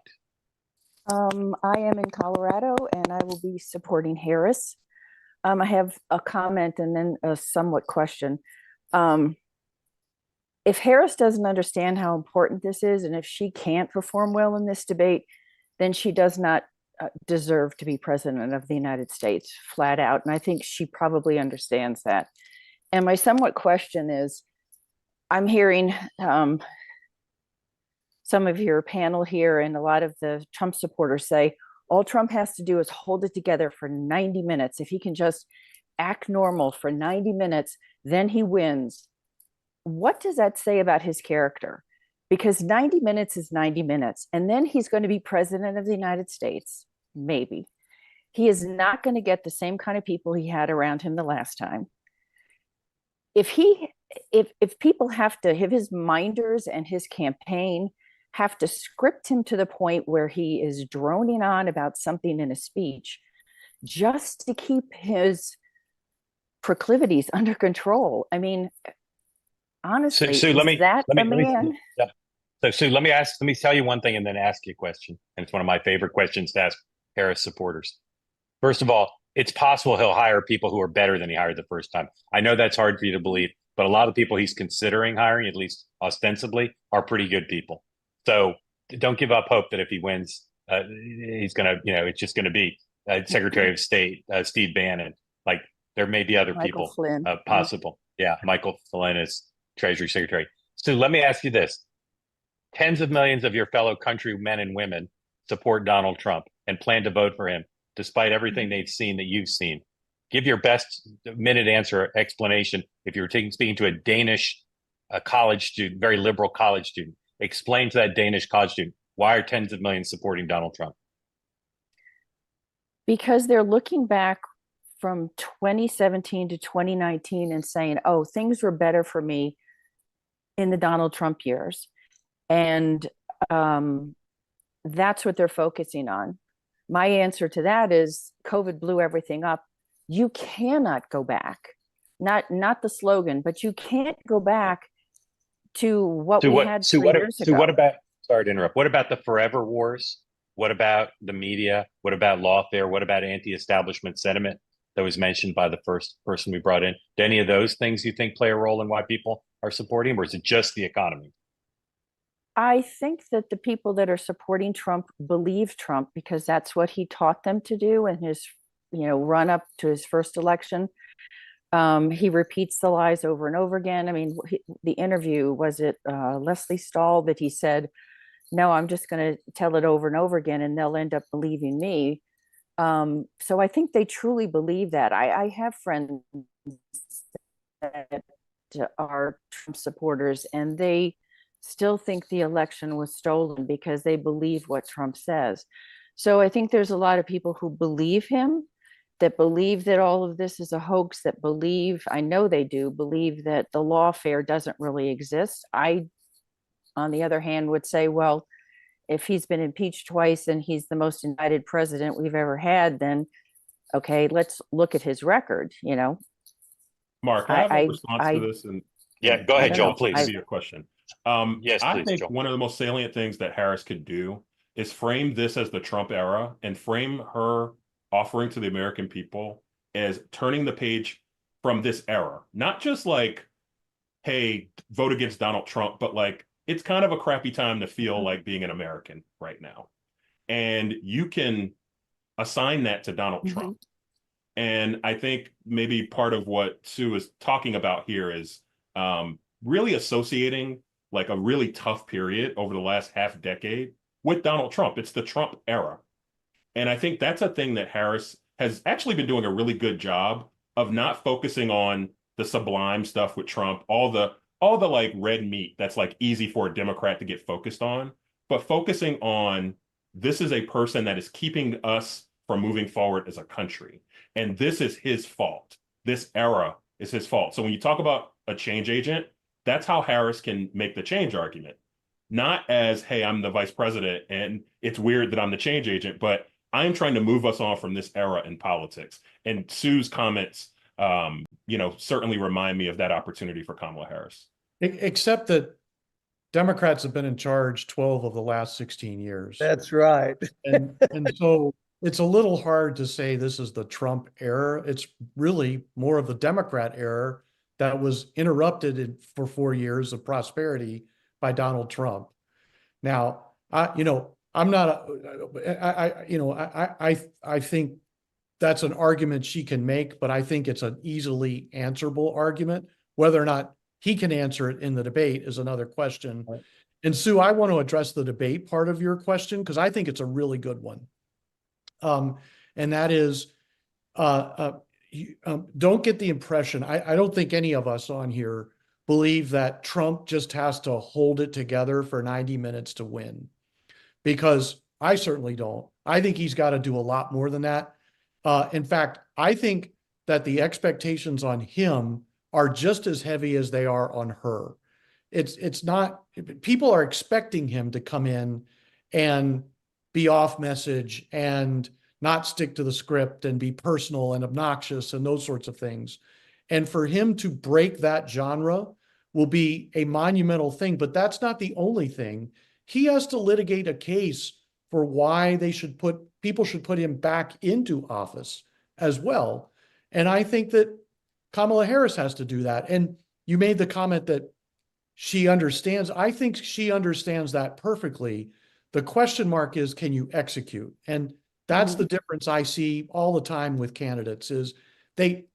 I am in Colorado and I will be supporting Harris. I have a comment and then a somewhat question. If Harris doesn't understand how important this is, and if she can't perform well in this debate, then she does not deserve to be president of the United States, flat out. And I think she probably understands that. And my somewhat question is, I'm hearing some of your panel here and a lot of the Trump supporters say, all Trump has to do is hold it together for 90 minutes. If he can just act normal for 90 minutes, then he wins. What does that say about his character? Because 90 minutes is 90 minutes. And then he's going to be president of the United States, maybe. He is not going to get the same kind of people he had around him the last time. If people have to, if his minders and his campaign have to script him to the point where he is droning on about something in a speech just to keep his proclivities under control. I mean, honestly, Sue, let me tell you one thing and then ask you a question. And it's one of my favorite questions to ask Harris supporters. First of all, it's possible he'll hire people who are better than he hired the first time. I know that's hard for you to believe, but a lot of people he's considering hiring, at least ostensibly, are pretty good people. So don't give up hope that if he wins, he's going to, it's just going to be Secretary of State Steve Bannon. Like there may be other Michael people Flynn. possible. Yeah, Michael Flynn is Treasury Secretary. So let me ask you this. Tens of millions of your fellow countrymen and women support Donald Trump and plan to vote for him, despite everything they've seen that you've seen. Give your best minute answer explanation. If you were speaking to a Danish college student, very liberal college student, explain to that Danish college student, why are tens of millions supporting Donald Trump? Because they're looking back from 2017 to 2019 and saying, oh, things were better for me in the Donald Trump years. And that's what they're focusing on. My answer to that is COVID blew everything up. You cannot go back. Not the slogan, but you can't go back to what we had 3 years ago. So what about, sorry to interrupt, what about the forever wars? What about the media? What about lawfare? What about anti-establishment sentiment that was mentioned by the first person we brought in? Do any of those things you think play a role in why people are supporting him, or is it just the economy? I think that the people that are supporting Trump believe Trump because that's what he taught them to do in his, run up to his first election. He repeats the lies over and over again. I mean, the interview, was it Leslie Stahl that he said, no, I'm just going to tell it over and over again and they'll end up believing me. So I think they truly believe that. I have friends that are Trump supporters and they still think the election was stolen because they believe what Trump says. So I think there's a lot of people who believe him, that believe that all of this is a hoax, that believe, I know they do, believe that the lawfare doesn't really exist. I, on the other hand, would say, well, if he's been impeached twice and he's the most indicted president we've ever had, then okay, let's look at his record, Mark, I have a response to this. And yeah, go ahead, Joel, please. Your question. Yes, I please, think Joel. one of the most salient things that Harris could do is frame this as the Trump era and frame her offering to the American people as turning the page from this era. Not just like, hey, vote against Donald Trump, but like, it's kind of a crappy time to feel like being an American right now. And you can assign that to Donald Trump. And I think maybe part of what Sue is talking about here is really associating like a really tough period over the last half decade with Donald Trump. It's the Trump era. And I think that's a thing that Harris has actually been doing a really good job of not focusing on the sublime stuff with Trump, all the like red meat that's like easy for a Democrat to get focused on, but focusing on this is a person that is keeping us from moving forward as a country. And this is his fault. This era is his fault. So when you talk about a change agent, that's how Harris can make the change argument. Not as, hey, I'm the vice president and it's weird that I'm the change agent, but I'm trying to move us on from this era in politics. And Sue's comments, certainly remind me of that opportunity for Kamala Harris. Except that Democrats have been in charge 12 of the last 16 years. That's right. And so it's a little hard to say this is the Trump era. It's really more of the Democrat era that was interrupted for 4 years of prosperity by Donald Trump. Now, I think that's an argument she can make, but I think it's an easily answerable argument. Whether or not he can answer it in the debate is another question. Right. And Sue, I want to address the debate part of your question because I think it's a really good one. And that is, don't get the impression, I don't think any of us on here believe that Trump just has to hold it together for 90 minutes to win, because I certainly don't. I think he's got to do a lot more than that. In fact, I think that the expectations on him are just as heavy as they are on her. It's not, people are expecting him to come in and be off message and not stick to the script and be personal and obnoxious and those sorts of things. And for him to break that genre will be a monumental thing, but that's not the only thing. He has to litigate a case for why people should put him back into office as well. And I think that Kamala Harris has to do that. And you made the comment that she understands. I think she understands that perfectly. The question mark is, can you execute? And that's the difference I see all the time with candidates is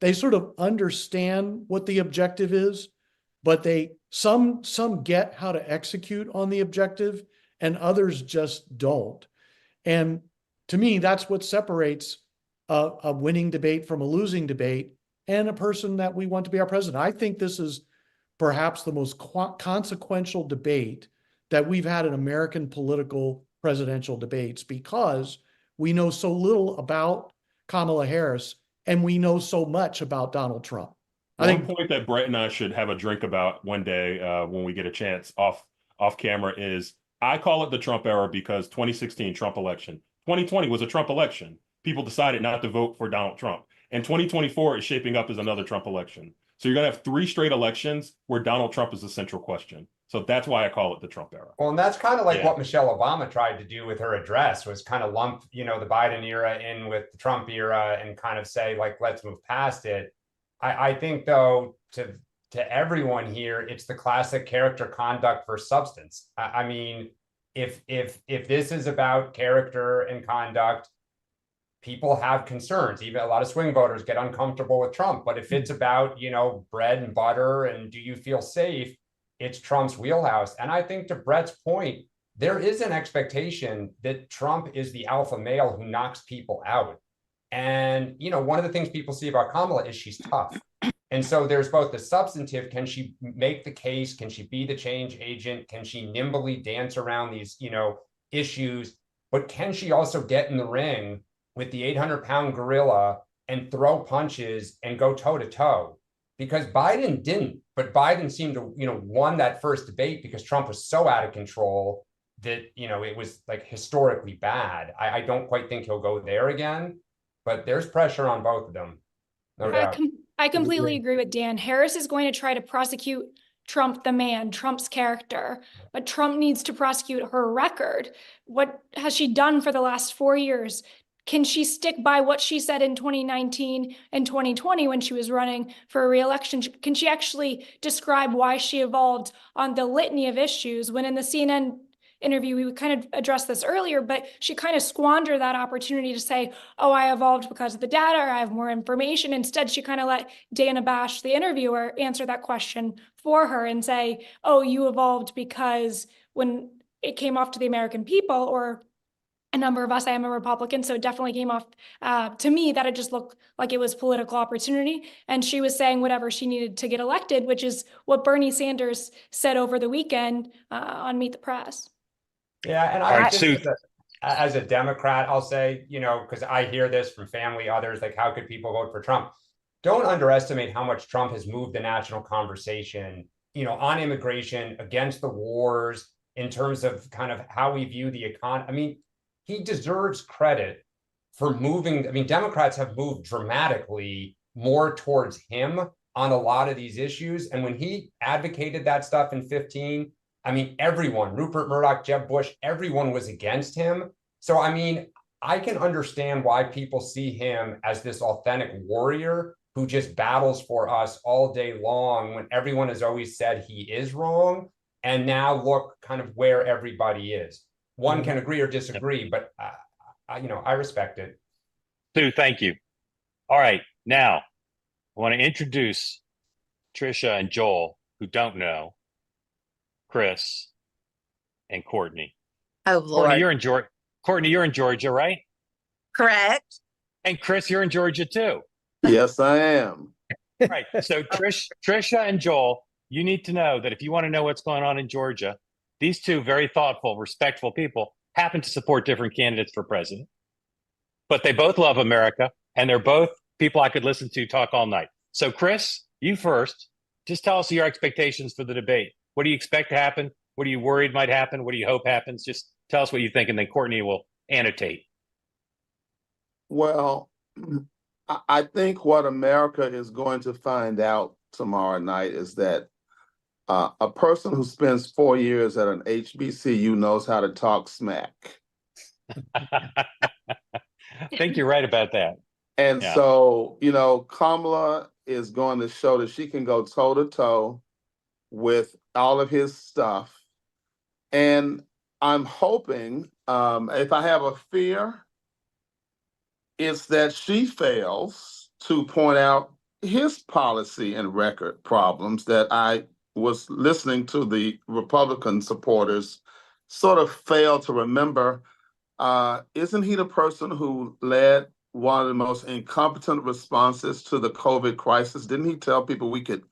they sort of understand what the objective is, but some get how to execute on the objective and others just don't. And to me, that's what separates a winning debate from a losing debate and a person that we want to be our president. I think this is perhaps the most consequential debate that we've had in American political presidential debates, because we know so little about Kamala Harris and we know so much about Donald Trump. One point that Brett and I should have a drink about one day when we get a chance off camera is, I call it the Trump era because 2016 Trump election, 2020 was a Trump election. People decided not to vote for Donald Trump. And 2024 is shaping up as another Trump election. So you're going to have 3 straight elections where Donald Trump is the central question. So that's why I call it the Trump era. Well, and that's kind of like what Michelle Obama tried to do with her address, was kind of lump, the Biden era in with the Trump era and kind of say, like, let's move past it. I think, though, to everyone here, it's the classic character, conduct versus substance. I mean, if this is about character and conduct, people have concerns. Even a lot of swing voters get uncomfortable with Trump. But if it's about, bread and butter and do you feel safe, it's Trump's wheelhouse. And I think, to Brett's point, there is an expectation that Trump is the alpha male who knocks people out. And, one of the things people see about Kamala is she's tough. And so there's both the substantive, can she make the case? Can she be the change agent? Can she nimbly dance around these, issues? But can she also get in the ring with the 800-pound gorilla and throw punches and go toe to toe? Because Biden didn't, but Biden seemed to, won that first debate because Trump was so out of control that, it was like historically bad. I don't quite think he'll go there again, but there's pressure on both of them. No doubt. I completely agree with Dan. Harris is going to try to prosecute Trump, the man, Trump's character, but Trump needs to prosecute her record. What has she done for the last 4 years? Can she stick by what she said in 2019 and 2020 when she was running for a re-election? Can she actually describe why she evolved on the litany of issues when in the CNN interview, we kind of addressed this earlier, but she kind of squandered that opportunity to say, oh, I evolved because of the data, or I have more information. Instead, she kind of let Dana Bash, the interviewer, answer that question for her and say, oh, you evolved because when it came off to the American people, or a number of us, I am a Republican, so it definitely came off to me that it just looked like it was political opportunity. And she was saying whatever she needed to get elected, which is what Bernie Sanders said over the weekend on Meet the Press. Yeah, and I think as a Democrat, I'll say, because I hear this from family, others, like, how could people vote for Trump? Don't underestimate how much Trump has moved the national conversation, on immigration, against the wars, in terms of kind of how we view the economy. I mean, he deserves credit for moving. I mean, Democrats have moved dramatically more towards him on a lot of these issues. And when he advocated that stuff in 2015, I mean, everyone, Rupert Murdoch, Jeb Bush, everyone was against him. So, I mean, I can understand why people see him as this authentic warrior who just battles for us all day long when everyone has always said he is wrong. And now look kind of where everybody is. One can agree or disagree, but, I respect it. Sue, thank you. All right. Now, I want to introduce Trisha and Joel, who don't know, Chris and Courtney. Oh, Lord. Courtney, you're in Georgia, right? Correct. And Chris, you're in Georgia too. Yes, I am. Right. So Trisha and Joel, you need to know that if you want to know what's going on in Georgia, these two very thoughtful, respectful people happen to support different candidates for president. But they both love America, and they're both people I could listen to talk all night. So Chris, you first. Just tell us your expectations for the debate. What do you expect to happen? What are you worried might happen? What do you hope happens? Just tell us what you think, and then Courtney will annotate. Well, I think what America is going to find out tomorrow night is that a person who spends 4 years at an HBCU knows how to talk smack. I think you're right about that. And so, Kamala is going to show that she can go toe to toe with all of his stuff. And I'm hoping, if I have a fear, it's that she fails to point out his policy and record problems that I was listening to the Republican supporters sort of fail to remember. Isn't he the person who led one of the most incompetent responses to the COVID crisis? Didn't he tell people we could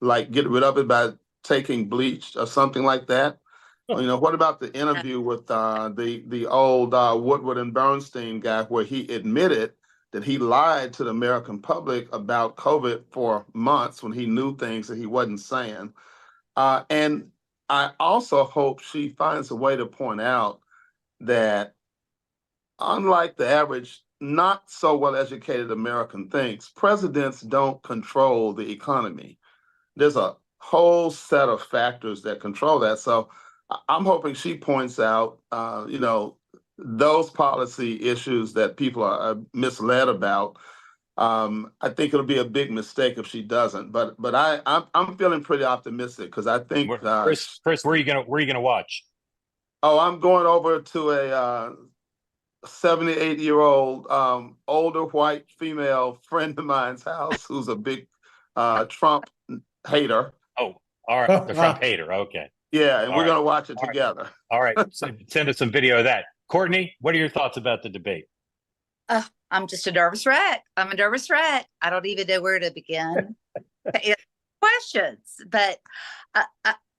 like get rid of it by taking bleach or something like that? What about the interview with the old Woodward and Bernstein guy where he admitted that he lied to the American public about COVID for months when he knew things that he wasn't saying? And I also hope she finds a way to point out that unlike the average, not so well educated American thinks, presidents don't control the economy. There's a whole set of factors that control that. So I'm hoping she points out, those policy issues that people are misled about. I think it'll be a big mistake if she doesn't. But I'm feeling pretty optimistic because I think Chris, where are you gonna watch? Oh, I'm going over to a 78-year-old older white female friend of mine's house who's a big Trump hater. Oh, all right, the Trump hater. Okay. Yeah, and All we're right. going to watch it All right. together. All right, so send us some video of that. Courtney, what are your thoughts about the debate? I'm just a nervous wreck. I'm a nervous wreck. I don't even know where to begin to answer questions. But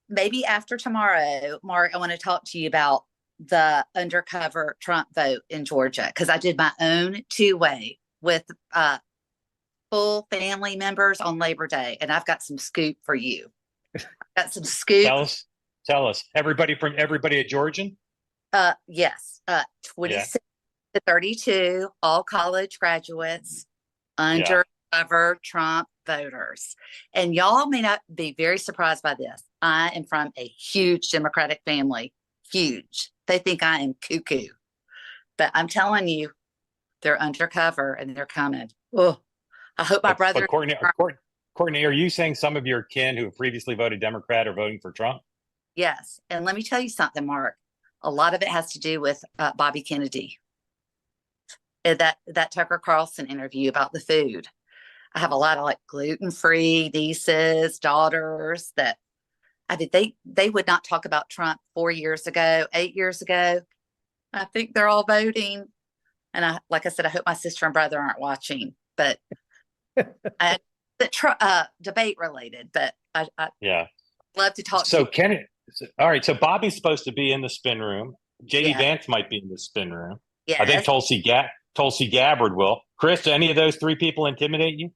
maybe after tomorrow, Mark, I want to talk to you about the undercover Trump vote in Georgia, because I did my own two-way with full family members on Labor Day, and I've got some scoop for you. I've got some scoop. Tell us. Everybody a Georgian? Yes. 26 to 32, all college graduates, undercover Trump voters. And y'all may not be very surprised by this. I am from a huge Democratic family. Huge. They think I am cuckoo. But I'm telling you, they're undercover and they're coming. Oh, I hope my brother. But Courtney, are you saying some of your kin who have previously voted Democrat are voting for Trump? Yes. And let me tell you something, Mark. A lot of it has to do with Bobby Kennedy. That Tucker Carlson interview about the food. I have a lot of like gluten-free nieces, daughters that they would not talk about Trump 4 years ago, 8 years ago. I think they're all voting. And like I said, I hope my sister and brother aren't watching, but debate related, but I love to talk So to you. all right. So Bobby's supposed to be in the spin room. JD Yeah. Vance might be in the spin room. Yes. I think Tulsi Gabbard will. Chris, do any of those three people intimidate you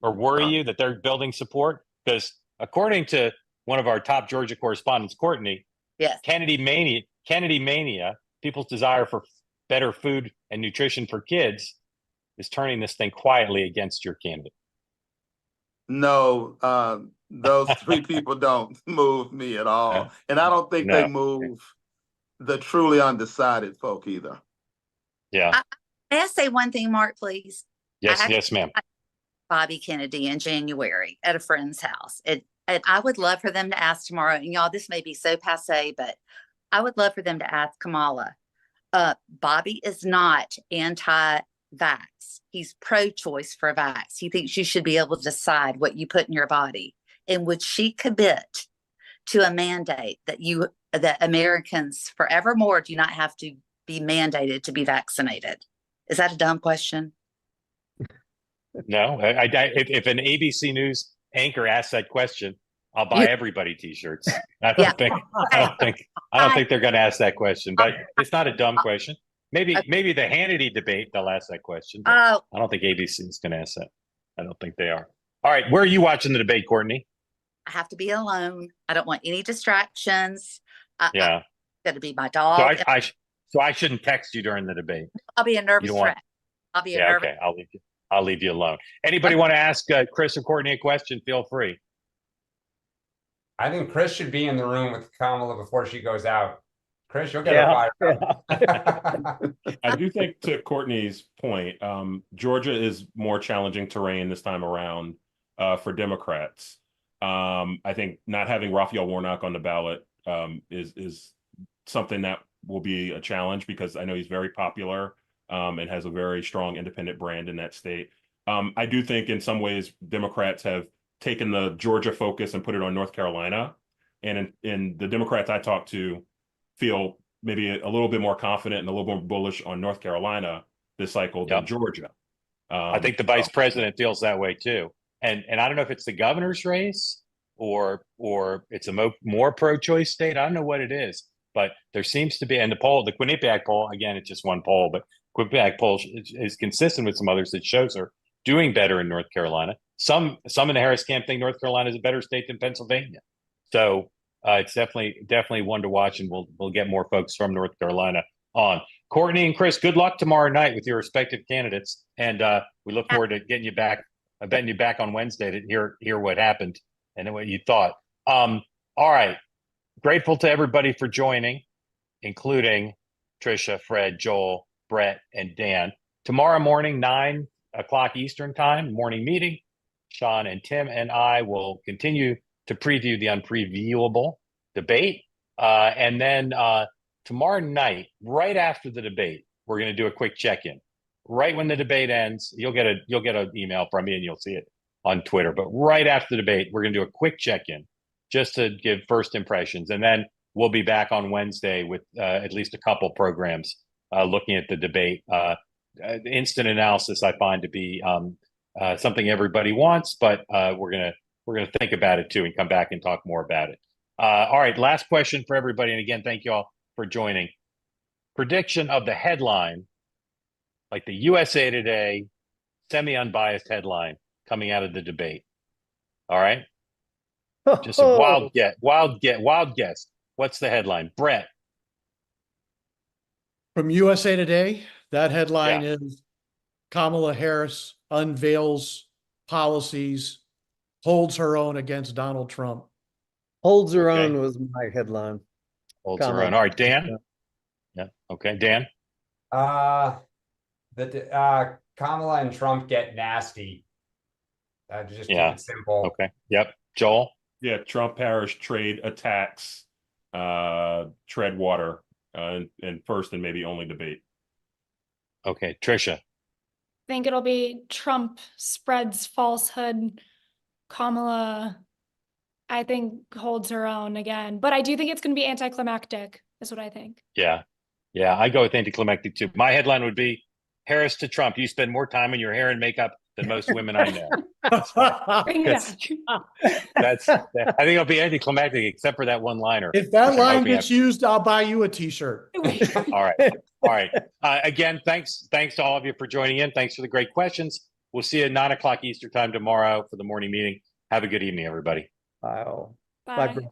or worry you that they're building support? Because according to one of our top Georgia correspondents, Courtney, Yes. Kennedy mania, people's desire for better food and nutrition for kids is turning this thing quietly against your candidate. No, those three people don't move me at all. And I don't think they move the truly undecided folk either. Yeah. May I say one thing, Mark, please? Yes, ma'am. Bobby Kennedy in January at a friend's house. And I would love for them to ask tomorrow, and y'all, this may be so passe, but I would love for them to ask Kamala. Bobby is not anti-vax. He's pro-choice for vax. He thinks you should be able to decide what you put in your body. And would she commit to a mandate that Americans forevermore do not have to be mandated to be vaccinated? Is that a dumb question? No, if an ABC News anchor asks that question, I'll buy everybody T-shirts. I don't think they're going to ask that question, but it's not a dumb question. Maybe the Hannity debate they'll ask that question. But I don't think ABC is going to ask that. I don't think they are. All right, where are you watching the debate, Courtney? I have to be alone. I don't want any distractions. Yeah, got to be my dog. So I shouldn't text you during the debate. I'll be a nervous wreck. I'll be a nervous. Okay, I'll leave you alone. Anybody want to ask Chris or Courtney a question? Feel free. I think Chris should be in the room with Kamala before she goes out. Chris, you'll get a fire. I do think, to Courtney's point, Georgia is more challenging terrain this time around for Democrats. I think not having Raphael Warnock on the ballot is something that will be a challenge, because I know he's very popular and has a very strong independent brand in that state. I do think in some ways Democrats have taken the Georgia focus and put it on North Carolina. And in the Democrats I talk to feel maybe a little bit more confident and a little more bullish on North Carolina this cycle than Georgia. I think the vice president feels that way too. And I don't know if it's the governor's race or it's a more pro-choice state. I don't know what it is, but there seems to be, and the Quinnipiac poll, again, it's just one poll, but Quinnipiac poll is consistent with some others that shows her doing better in North Carolina. Some in the Harris camp think North Carolina is a better state than Pennsylvania. So it's definitely one to watch, and we'll get more folks from North Carolina on. Courtney and Chris, good luck tomorrow night with your respective candidates, and we look forward to getting you back. I bet you back on Wednesday to hear what happened and what you thought. All right, grateful to everybody for joining, including Trisha, Fred, Joel, Brett, and Dan. Tomorrow morning, 9 o'clock Eastern time, morning meeting. Sean and Tim and I will continue to preview the unpreviewable debate. And then tomorrow night, right after the debate, we're going to do a quick check-in. Right when the debate ends, you'll get an email from me and you'll see it on Twitter. But right after the debate, we're going to do a quick check-in just to give first impressions. And then we'll be back on Wednesday with at least a couple programs looking at the debate. Instant analysis I find to be something everybody wants, but we're gonna think about it too and come back and talk more about it. All right, last question for everybody, and again, thank you all for joining. Prediction of the headline, like the USA Today semi-unbiased headline coming out of the debate. All right, just a wild guess. What's the headline, Brett? From USA Today, that headline is Kamala Harris unveils policies, holds her own against Donald Trump. Holds her own was my headline. Holds her own. All right, Dan. Yeah. Okay, Dan. Kamala and Trump get nasty. Just keep it simple. Okay. Yep. Joel. Yeah. Trump-Harris trade attacks tread water in first and maybe only debate. Okay, Trisha. I think it'll be Trump spreads falsehood. Kamala, I think, holds her own again. But I do think it's going to be anticlimactic, is what I think. Yeah. I go with anticlimactic too. My headline would be Harris to Trump. You spend more time on your hair and makeup than most women I know. Bring it back. I think it'll be anticlimactic, except for that one liner. If that line gets used, I'll buy you a t-shirt. All right. Again, thanks to all of you for joining in. Thanks for the great questions. We'll see you at 9 o'clock Eastern time tomorrow for the morning meeting. Have a good evening, everybody. Wow. Bye. Bye.